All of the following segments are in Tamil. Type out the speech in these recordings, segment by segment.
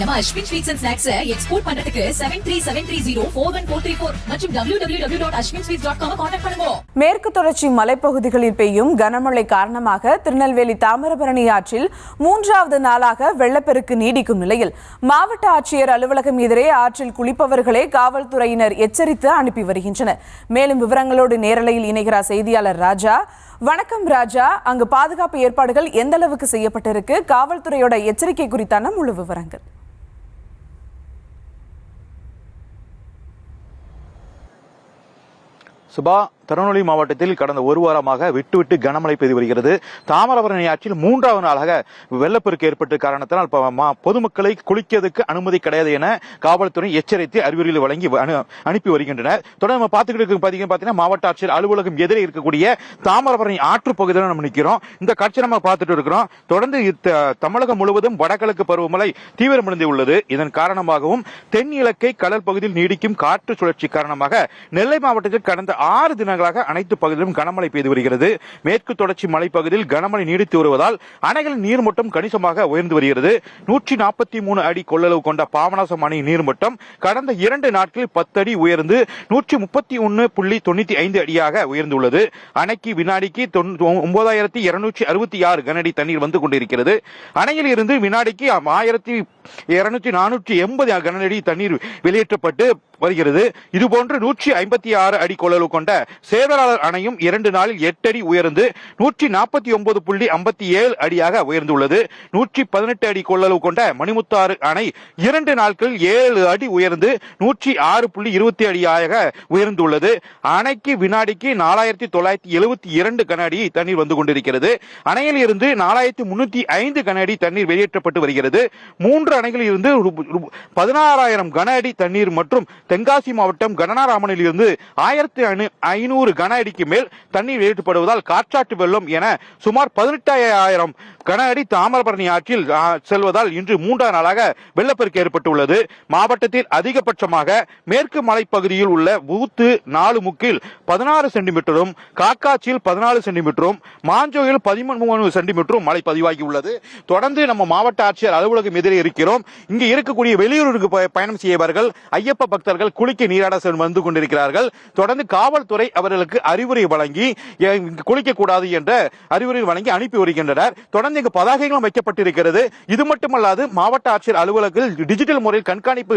நம்ம Ashwin sweets and snacks export பண்றதுக்கு 7373041434 மற்றும் www.ashwinsweets.com கான்டாக்ட் பண்ணுங்க. மேற்கு தொடர்ச்சி மலைப்பகுதிகளில் பெய்யும் கனமழை காரணமாக திருநெல்வேலி தாமிரபரணி ஆற்றில் 3வது நாளாக வெள்ளப்பெருக்கு நீடிக்கும் நிலையில் மாவட்ட ஆட்சியர் அலுவலகம் எதிரே ஆற்றில் குளிப்பவர்களை காவல்துறையினர் எச்சரித்து அனுப்பி வருகின்றனர். மேலும் விவரங்களோடு நேரலையில் இணைகிறார் செய்தியாளர் ராஜா. வணக்கம் ராஜா, அங்கு பாதுகாப்பு ஏற்பாடுகள் எந்த அளவுக்கு செய்யப்பட்டிருக்கு? காவல்துறையோட எச்சரிக்கை குறித்தான முழு விவரங்கள். சுபா, திருநெல்வேலி மாவட்டத்தில் கடந்த ஒரு வாரமாக விட்டு கனமழை பெய்து வருகிறது. தாமிரபரணி ஆற்றில் 3வது நாளாக வெள்ளப்பெருக்கு ஏற்பட்ட காரணத்தினால் பொதுமக்களை குளிக்கிறதுக்கு அனுமதி கிடையாது என காவல்துறை எச்சரித்து அறிவுரைகளை வழங்கி அனுப்பி வருகின்றனர். தொடர்ந்து நம்ம பார்த்துக்கிட்டு பார்த்தீங்கன்னா மாவட்ட ஆட்சியர் அலுவலகம் எதிரே இருக்கக்கூடிய தாமிரபரணி ஆற்று பகுதியில் நம்ம நிற்கிறோம். இந்த காட்சி நம்ம பார்த்துட்டு இருக்கிறோம். தொடர்ந்து தமிழகம் முழுவதும் வடகிழக்கு பருவமழை தீவிரமடைந்துள்ளது. இதன் காரணமாகவும் தென் இலங்கை கடல் பகுதியில் நீடிக்கும் காற்று சுழற்சி காரணமாக நெல்லை மாவட்டத்தில் கடந்த 6 தினங்களாக அனைத்து பகுதியிலும் கனமழை பெய்து வருகிறது. மேற்கு தொடர்ச்சி மலைப்பகுதியில் கனமழை நீடித்து வருவதால் அணைகளின் நீர்மட்டம் கணிசமாக உயர்ந்து வருகிறது. 143 அடி கொள்ளளவு கொண்ட பாபநாசம் அணை நீர்மட்டம் கடந்த 2 நாட்களில் 10 அடி உயர்ந்து 131.95 அடியாக உயர்ந்துள்ளது. அணைக்கு வினாடிக்கு 9266 கனஅடி தண்ணீர் வந்து கொண்டிருக்கிறது. அணையில் இருந்து வினாடிக்கு 1280 கனஅடி தண்ணீர் வெளியேற்றப்பட்டு வருகிறது. இதுபோன்று 156 அடி கொள்ளளவு கொண்ட சேதராளர் அணையும் 2 நாளில் 8 அடி உயர்ந்து 149.57 அடியாக உயர்ந்துள்ளது. 118 அடி கொள்ளளவு கொண்ட மணிமுத்தாறு அணை 2 நாட்களில் 7 அடி உயர்ந்து 106.20 அடியாக உயர்ந்துள்ளது. அணைக்கு வினாடிக்கு 4972 கன அடி தண்ணீர் வந்து கொண்டிருக்கிறது. அணையில் இருந்து 4305 கன அடி தண்ணீர் வெளியேற்றப்பட்டு வருகிறது. 3 அணைகளில் இருந்து 16000 கன அடி தண்ணீர் மற்றும் தென்காசி மாவட்டம் கனநாராமனில் இருந்து 1500 கன அடிக்கு மேல் தண்ணீர் வெளியேற்றப்படுவதால் காற்றாற்று வெள்ளம் என சுமார் 18000 கன அடி தாமிரபரணி ஆற்றில் செல்வதால் இன்று 3வது நாளாக வெள்ளப்பெருக்கு ஏற்பட்டுள்ளது. மாவட்டத்தில் அதிகபட்சமாக மேற்கு மலைப்பகுதியில் உள்ள ஊத்து 4 முக்கில் 16 சென்டிமீட்டரும், காக்காச்சியில் 14 சென்டிமீட்டரும், மாஞ்சோயில் 13 சென்டிமீட்டரும் மழை பதிவாகியுள்ளது. தொடர்ந்து நம்ம மாவட்ட ஆட்சியர் அலுவலகம் எதிரே இருக்கிறோம். இங்கு இருக்கக்கூடிய வெளியூருக்கு பயணம் செய்யவர்கள், ஐயப்ப பக்தர்கள் குளிக்க நீராட வந்து கொண்டிருக்கிறார்கள். தொடர்ந்து காவல்துறை அவர்களுக்கு அறிவுரை வழங்கி குளிக்க கூடாது என்ற அறிவுரை வழங்கி அனுப்பி வருகின்றனர். தொடர்ந்து இங்கு பதாகைகளும் வைக்கப்பட்டிருக்கிறது. இது மட்டுமல்லாது மாவட்ட ஆட்சியர் அலுவலகத்தில் டிஜிட்டல் முறையில் கண்காணிப்பு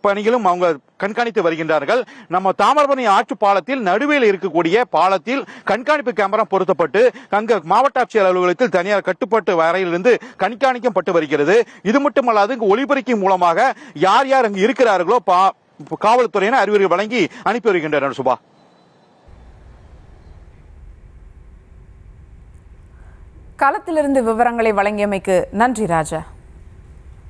பணிகளும் அவங்க கண்காணித்து வருகின்றார்கள். நம்ம தாமிரபரணி ஆற்று பாலத்தில் நடுவில் இருக்கக்கூடிய பாலத்தில் கண்காணிப்பு கேமரா பொருத்தப்பட்டு அங்கு மாவட்ட ஆட்சியர் அலுவலகத்தில் தனியார் கட்டுப்பாட்டு வரையிலிருந்து கண்காணிக்கப்பட்டு வருகிறது. இது மட்டுமல்லாது இங்கு ஒளிபரப்பின் மூலமாக யார் யார் அங்கு இருக்கிறார்களோ காவல்துறையினர் அறிவுரை வழங்கி அனுப்பி வருகின்றனர். சுபா, களத்திலிருந்து விவரங்களை வழங்கியமைக்கு நன்றி ராஜா.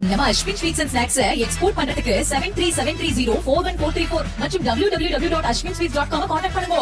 நம்ம Ashwin sweets and snacks export பண்றதுக்கு 7373041434 மற்றும் www.ashwinsweets.com கான்டாக்ட் பண்ணுங்க.